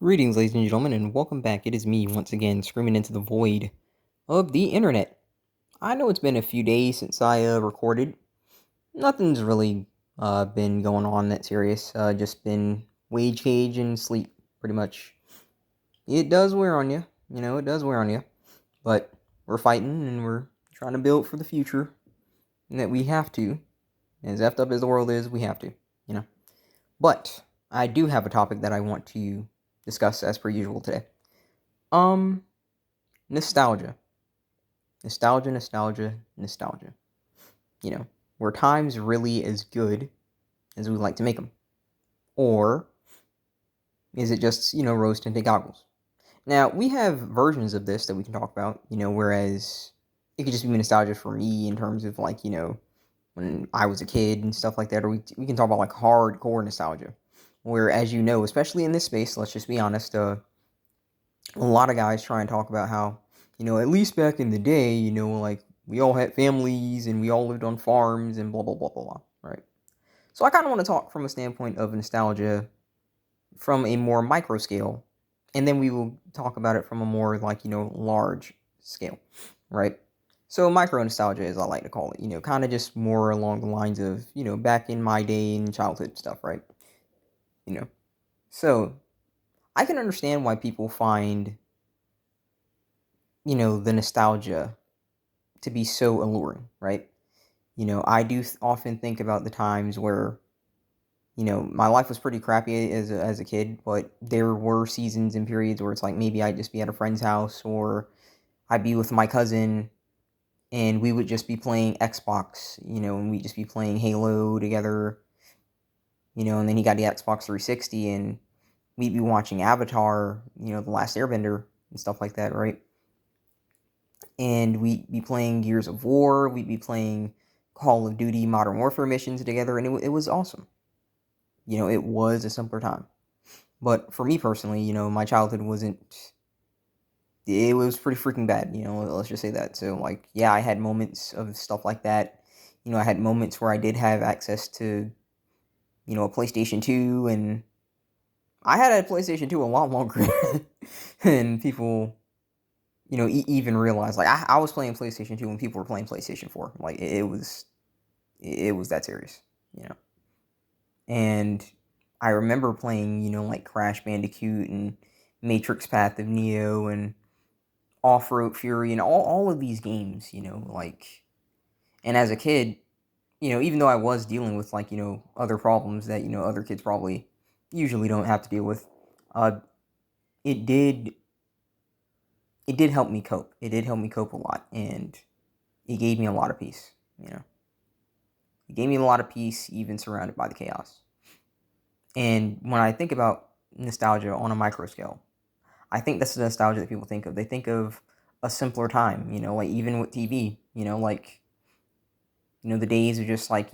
Greetings, ladies and gentlemen, and welcome back. It is me, once again, screaming into the void of the internet. I know it's been a few days since I recorded. Nothing's really been going on that serious. Just been wage cage and sleep, pretty much. It does wear on you, it does wear on you. But we're fighting and we're trying to build for the future, and that we have to. As effed up as the world is, we have to, you know. But I do have a topic that I want to discuss as per usual today. Um, Nostalgia. Nostalgia, nostalgia, nostalgia. Were times really as good as we like to make them? Or is it just, rose tinted goggles? Now, we have versions of this that we can talk about, whereas it could just be nostalgia for me in terms of, like, when I was a kid and stuff like that. Or we can talk about, like, hardcore nostalgia. Where, as you know, especially in this space, let's just be honest, a lot of guys try and talk about how, at least back in the day, like we all had families and we all lived on farms and blah, blah, blah, blah, blah, right? So I kind of want to talk from a standpoint of nostalgia from a more micro scale, and then we will talk about it from a more, like, large scale, right? So micro nostalgia, as I like to call it, kind of just more along the lines of, back in my day and childhood stuff, right? You know, so I can understand why people find, the nostalgia to be so alluring, right? I do often think about the times where, my life was pretty crappy as a kid, but there were seasons and periods where it's like maybe I'd just be at a friend's house or I'd be with my cousin and we would just be playing Xbox, and we'd just be playing Halo together, and then he got the Xbox 360 and we'd be watching Avatar, The Last Airbender and stuff like that, right? And we'd be playing Gears of War, we'd be playing Call of Duty Modern Warfare missions together, and it was awesome. It was a simpler time. But for me personally, my childhood wasn't. It was pretty freaking bad, let's just say that. So, like, yeah, I had moments of stuff like that. I had moments where I did have access to, a PlayStation 2, and I had a PlayStation 2 a lot longer than people, even realize. Like, I was playing PlayStation 2 when people were playing PlayStation 4. Like, it was that serious, you know. And I remember playing, like Crash Bandicoot and Matrix Path of Neo and Off Road Fury and all of these games, like, and as a kid, even though I was dealing with, like, other problems that, other kids probably usually don't have to deal with, uh, it did, it did help me cope. It did help me cope a lot, and it gave me a lot of peace, It gave me a lot of peace, even surrounded by the chaos. And when I think about nostalgia on a micro scale, I think that's the nostalgia that people think of. They think of a simpler time, like even with TV, like, the days of just, like,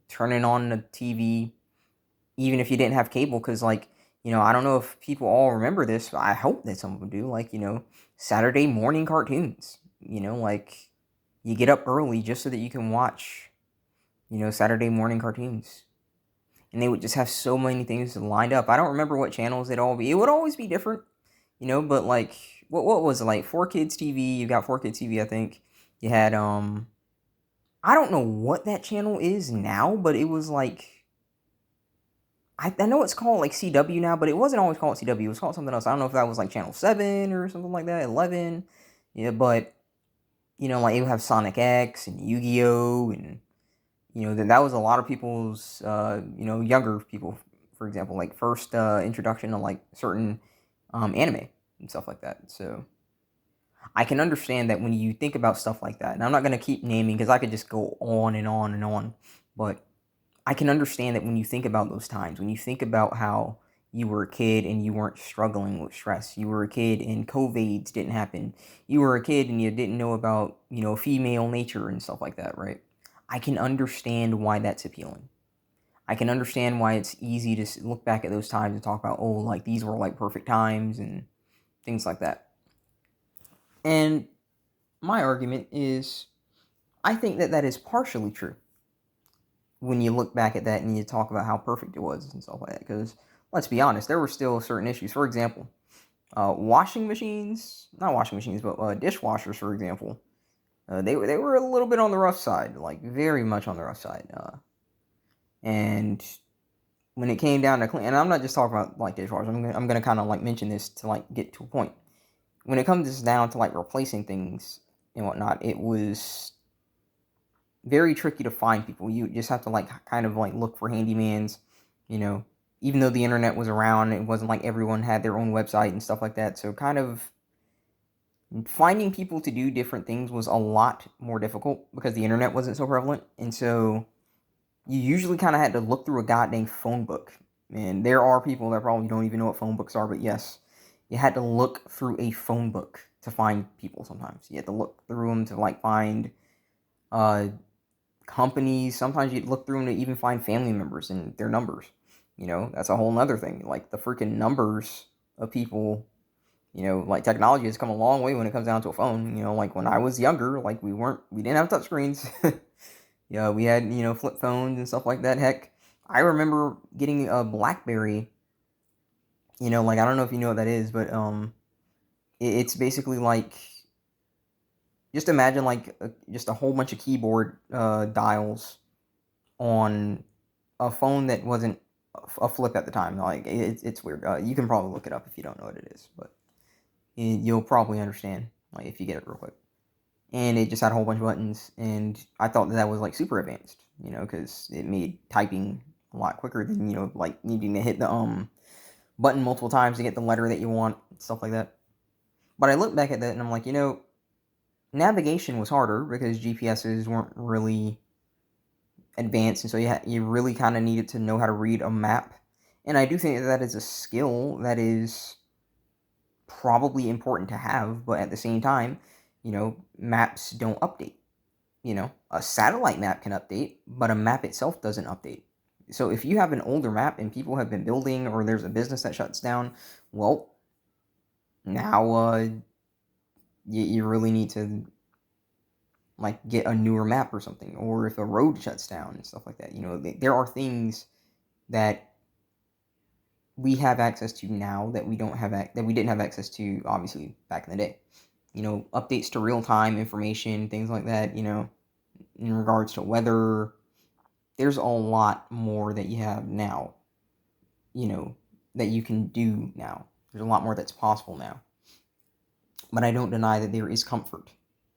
turning on the TV, even if you didn't have cable, because, like, I don't know if people all remember this, but I hope that some of them do, like, Saturday morning cartoons, like, you get up early just so that you can watch, Saturday morning cartoons. And they would just have so many things lined up. I don't remember what channels it'd all be. It would always be different, but, like, what was it, like, 4Kids TV? You got 4Kids TV, I think. You had, I don't know what that channel is now, but it was, like, I know it's called, like, CW now, but it wasn't always called CW. It was called something else. I don't know if that was, like, Channel 7 or something like that, 11. Yeah, but, like, it would have Sonic X and Yu-Gi-Oh! And, that was a lot of people's, younger people, for example, like, first introduction to, like, certain anime and stuff like that. So I can understand that when you think about stuff like that, and I'm not going to keep naming because I could just go on and on and on, but I can understand that when you think about those times, when you think about how you were a kid and you weren't struggling with stress, you were a kid and COVIDs didn't happen, you were a kid and you didn't know about, female nature and stuff like that, right? I can understand why that's appealing. I can understand why it's easy to look back at those times and talk about, oh, like, these were, like, perfect times and things like that. And my argument is, I think that that is partially true when you look back at that and you talk about how perfect it was and stuff like that. Because let's be honest, there were still certain issues. For example, washing machines, not washing machines, but dishwashers, for example, they were a little bit on the rough side, like very much on the rough side. And when it came down to clean, and I'm not just talking about like dishwashers. I'm gonna kind of like mention this to like get to a point. When it comes down to like replacing things and whatnot, it was very tricky to find people. You just have to like kind of like look for handymans, you know. Even though the internet was around, it wasn't like everyone had their own website and stuff like that. So kind of finding people to do different things was a lot more difficult because the internet wasn't so prevalent. And so you usually kind of had to look through a goddamn phone book. And there are people that probably don't even know what phone books are, but yes, you had to look through a phone book to find people sometimes. You had to look through them to like find uh, companies. Sometimes you'd look through them to even find family members and their numbers. You know, that's a whole nother thing. Like the freaking numbers of people, you know, like technology has come a long way when it comes down to a phone. You know, like when I was younger, like we didn't have touchscreens. Yeah, we had, you know, flip phones and stuff like that. Heck, I remember getting a BlackBerry. You know, like I don't know if you know what that is, but it's basically like just imagine like just a whole bunch of keyboard dials on a phone that wasn't a flip at the time. Like it's weird. You can probably look it up if you don't know what it is, but you'll probably understand like if you get it real quick. And it just had a whole bunch of buttons, and I thought that was like super advanced, you know, because it made typing a lot quicker than, you know, like needing to hit the button multiple times to get the letter that you want, stuff like that. But I look back at that and I'm like, you know, navigation was harder because GPSs weren't really advanced, and so you really kind of needed to know how to read a map. And I do think that is a skill that is probably important to have, but at the same time, you know, maps don't update. You know, a satellite map can update, but a map itself doesn't update. So if you have an older map and people have been building, or there's a business that shuts down, well, now you really need to like get a newer map or something. Or if a road shuts down and stuff like that, you know, there are things that we have access to now that we don't have that we didn't have access to obviously back in the day. You know, updates to real time information, things like that. You know, in regards to weather, there's a lot more that you have now, you know, that you can do now. There's a lot more that's possible now. But I don't deny that there is comfort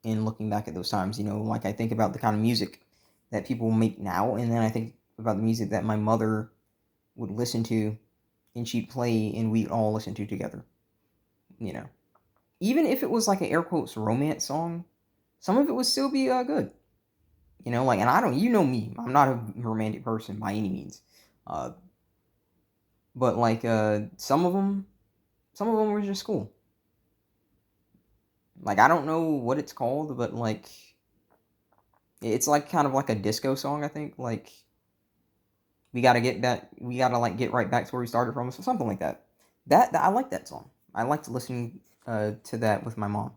in looking back at those times. You know, like I think about the kind of music that people make now, and then I think about the music that my mother would listen to and she'd play and we'd all listen to together. You know, even if it was like an air quotes romance song, some of it would still be good. You know, like, and I don't, you know me, I'm not a romantic person by any means. Uh, but like some of them were just cool. Like I don't know what it's called, but like it's like kind of like a disco song. I think like we gotta like get right back to where we started from, so something like that. That I like that song. I liked listening to that with my mom.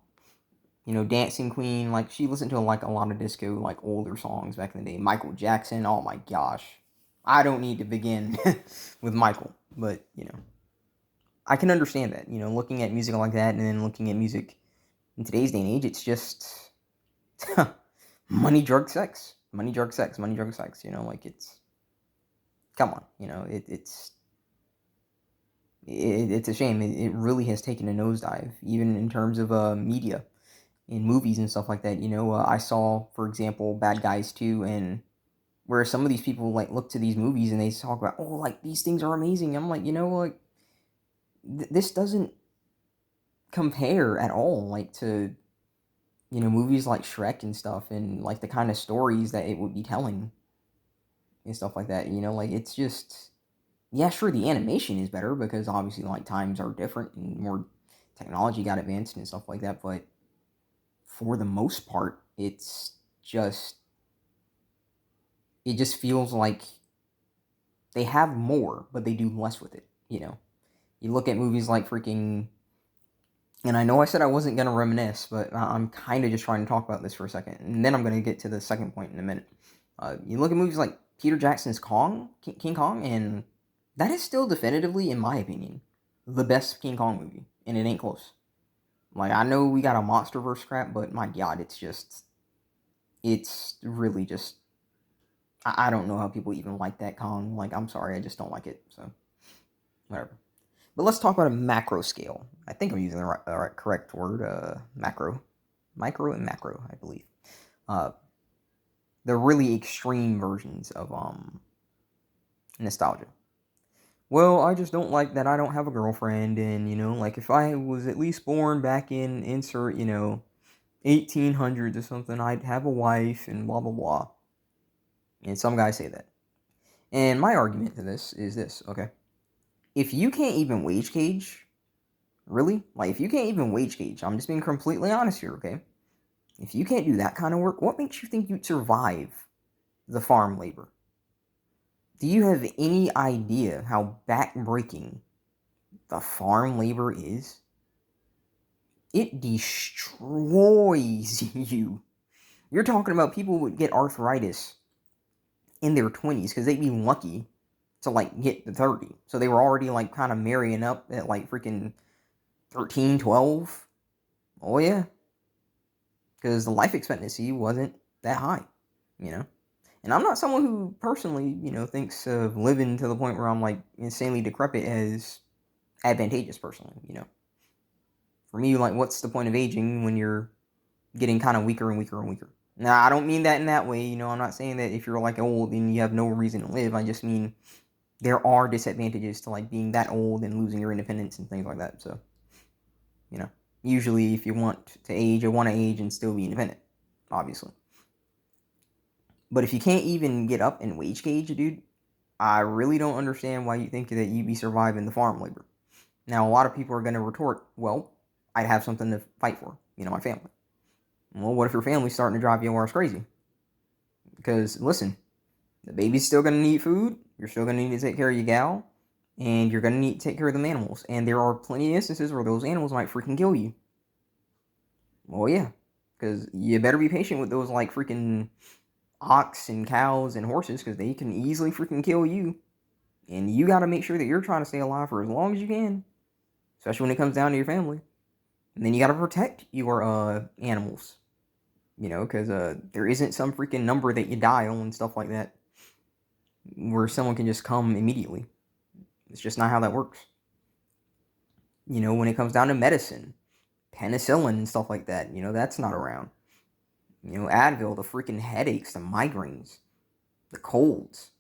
You know, Dancing Queen, like she listened to like a lot of disco, like older songs back in the day. Michael Jackson, oh my gosh. I don't need to begin with Michael, but you know, I can understand that. You know, looking at music like that and then looking at music in today's day and age, it's just money, drug, sex, money, drug, sex, money, drug, sex. You know, like it's come on. You know, it's a shame. It really has taken a nosedive, even in terms of media, in movies and stuff like that. You know, I saw, for example, Bad Guys 2, and where some of these people like look to these movies and they talk about, oh, like these things are amazing. I'm like, you know, like this doesn't compare at all, like to, you know, movies like Shrek and stuff, and like the kind of stories that it would be telling and stuff like that. You know, like it's just, yeah, sure, the animation is better because obviously like times are different and more technology got advanced and stuff like that. But for the most part, just it just feels like they have more, but they do less with it. You know, you look at movies like freaking, and I know I said I wasn't gonna reminisce, but I'm kind of just trying to talk about this for a second, and then I'm gonna get to the second point in a minute. You look at movies like Peter Jackson's King Kong, and That is still definitively, in my opinion, the best King Kong movie, and it ain't close. Like, I know we got a MonsterVerse crap, but my God, it's really just, I don't know how people even like that Kong. Like, I'm sorry, I just don't like it. So, whatever. But let's talk about a macro scale. I think I'm using the correct word. Macro, micro, and macro, I believe. Uh, the really extreme versions of nostalgia. Well, I just don't like that I don't have a girlfriend, and like if I was at least born back in insert 1800s or something, I'd have a wife and blah blah blah. And some guys say that. And my argument to this is this, okay? If you can't even wage gauge, really? Like, if you can't even wage gauge, I'm just being completely honest here, okay? If you can't do that kind of work, what makes you think you'd survive the farm labor? Do you have any idea how backbreaking the farm labor is? It destroys you. You're talking about people would get arthritis in their 20s because they'd be lucky to like get to 30. So they were already like kind of marrying up at like freaking 13, 12. Oh yeah, because the life expectancy wasn't that high, you know. And I'm not someone who personally, thinks of living to the point where I'm like insanely decrepit as advantageous personally. For me, like, what's the point of aging when you're getting kind of weaker and weaker and weaker? Now, I don't mean that in that way. I'm not saying that if you're like old and you have no reason to live. I just mean there are disadvantages to like being that old and losing your independence and things like that. So, you know, usually if you want to age, you want to age and still be independent, obviously. But if you can't even get up and wage gauge, dude, I really don't understand why you think that you'd be surviving the farm labor. Now, a lot of people are going to retort, well, I'd have something to fight for, my family. Well, what if your family's starting to drive you arse crazy? Because, listen, the baby's still going to need food, you're still going to need to take care of your gal, and you're going to need to take care of them animals. And there are plenty of instances where those animals might freaking kill you. Well, yeah, because you better be patient with those, like, freaking ox and cows and horses, because they can easily freaking kill you. And you got to make sure that you're trying to stay alive for as long as you can, especially when it comes down to your family. And then you got to protect your animals, because there isn't some freaking number that you dial and stuff like that where someone can just come immediately. It's just not how that works. When it comes down to medicine, penicillin and stuff like that, that's not around. Advil, the freaking headaches, the migraines, the colds,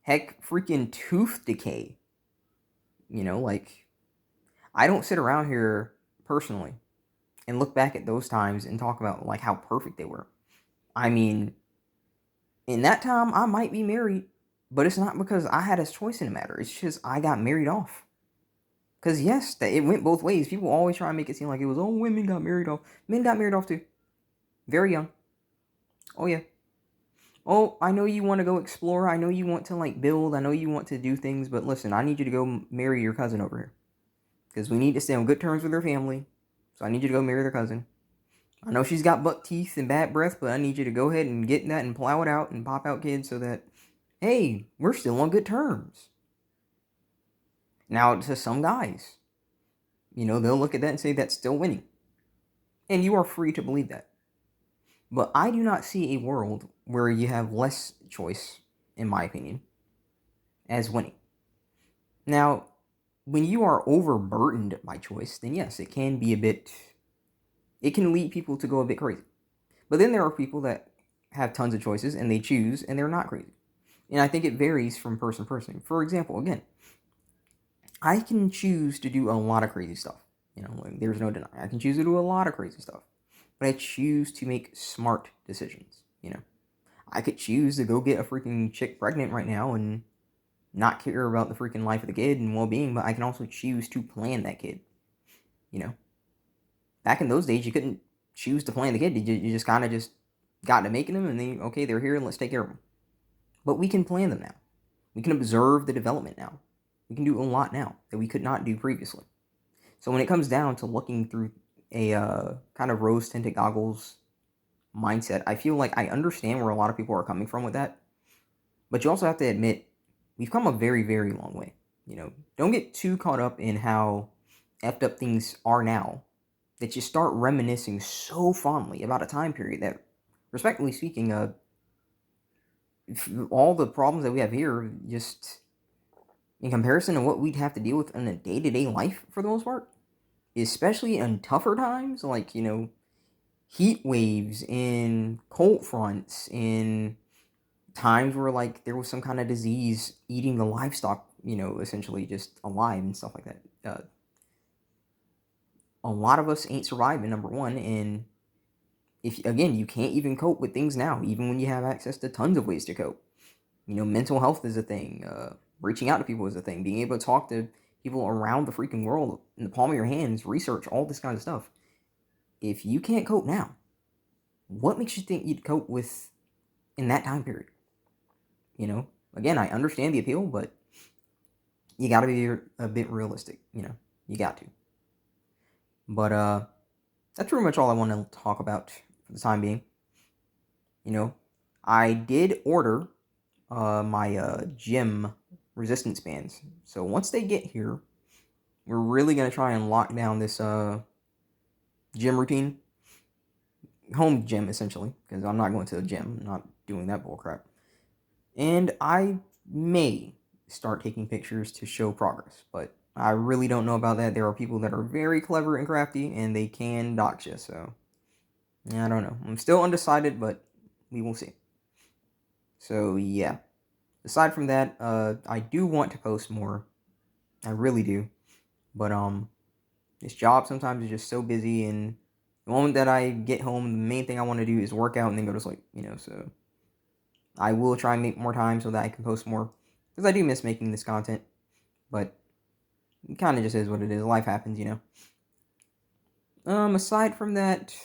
heck, freaking tooth decay. Like, I don't sit around here personally and look back at those times and talk about like how perfect they were. I mean, in that time, I might be married, but it's not because I had a choice in the matter. It's just I got married off. Because yes, it went both ways. People always try and make it seem like it was, oh, women got married off. Men got married off too. Very young. Oh yeah. Oh, I know you want to go explore. I know you want to like build. I know you want to do things. But listen, I need you to go marry your cousin over here. Because we need to stay on good terms with her family. So I need you to go marry their cousin. I know she's got buck teeth and bad breath, but I need you to go ahead and get that and plow it out and pop out kids so that, hey, we're still on good terms. Now, to some guys, they'll look at that and say that's still winning. And you are free to believe that. But I do not see a world where you have less choice, in my opinion, as winning. Now, when you are overburdened by choice, then yes, it can lead people to go a bit crazy. But then there are people that have tons of choices and they choose and they're not crazy. And I think it varies from person to person. For example, again, I can choose to do a lot of crazy stuff. Like, there's no denying. I can choose to do a lot of crazy stuff. But I choose to make smart decisions. I could choose to go get a freaking chick pregnant right now and not care about the freaking life of the kid and well-being, but I can also choose to plan that kid. Back in those days, you couldn't choose to plan the kid. You just kind of just got to making them, and then, okay, they're here, and let's take care of them. But we can plan them now. We can observe the development now. We can do a lot now that we could not do previously. So when it comes down to looking through a kind of rose-tinted goggles mindset, I feel like I understand where a lot of people are coming from with that. But you also have to admit, we've come a very, very long way. Don't get too caught up in how effed up things are now that you start reminiscing so fondly about a time period that, respectfully speaking, all the problems that we have here, just in comparison to what we'd have to deal with in a day-to-day life for the most part, especially in tougher times, like, heat waves and cold fronts, in times where, like, there was some kind of disease eating the livestock, essentially just alive and stuff like that. A lot of us ain't surviving, number one, and if, again, you can't even cope with things now, even when you have access to tons of ways to cope. Mental health is a thing. Reaching out to people is a thing. Being able to talk to people around the freaking world in the palm of your hands, research, all this kind of stuff. If you can't cope now, what makes you think you'd cope with in that time period? Again, I understand the appeal, but you got to be a bit realistic. You got to. But that's pretty much all I want to talk about for the time being. I did order my gym resistance bands. So once they get here, we're really going to try and lock down this gym routine. Home gym, essentially, because I'm not going to the gym. I'm not doing that bullcrap. And I may start taking pictures to show progress, but I really don't know about that. There are people that are very clever and crafty, and they can dox you, so I don't know. I'm still undecided, but we will see. So, yeah. Aside from that, I do want to post more. I really do. But, this job sometimes is just so busy, and the moment that I get home, the main thing I want to do is work out and then go to sleep, so I will try and make more time so that I can post more, because I do miss making this content, but it kind of just is what it is. Life happens, Aside from that,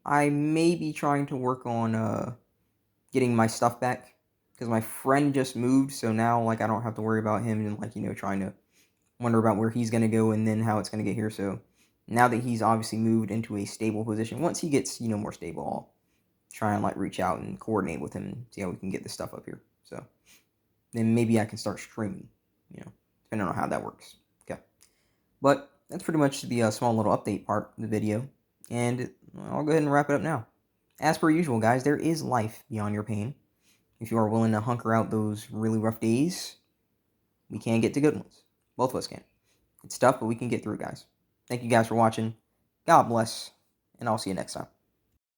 I may be trying to work on, getting my stuff back, because my friend just moved, so now, like, I don't have to worry about him and, like, trying to wonder about where he's going to go and then how it's going to get here. So now that he's obviously moved into a stable position, once he gets, more stable, I'll try and, like, reach out and coordinate with him and see how we can get this stuff up here. So then maybe I can start streaming, depending on how that works. Okay. But that's pretty much the small little update part of the video, and I'll go ahead and wrap it up now. As per usual, guys, there is life beyond your pain. If you are willing to hunker out those really rough days, we can get to good ones. Both of us can. It's tough, but we can get through it, guys. Thank you guys for watching. God bless, and I'll see you next time.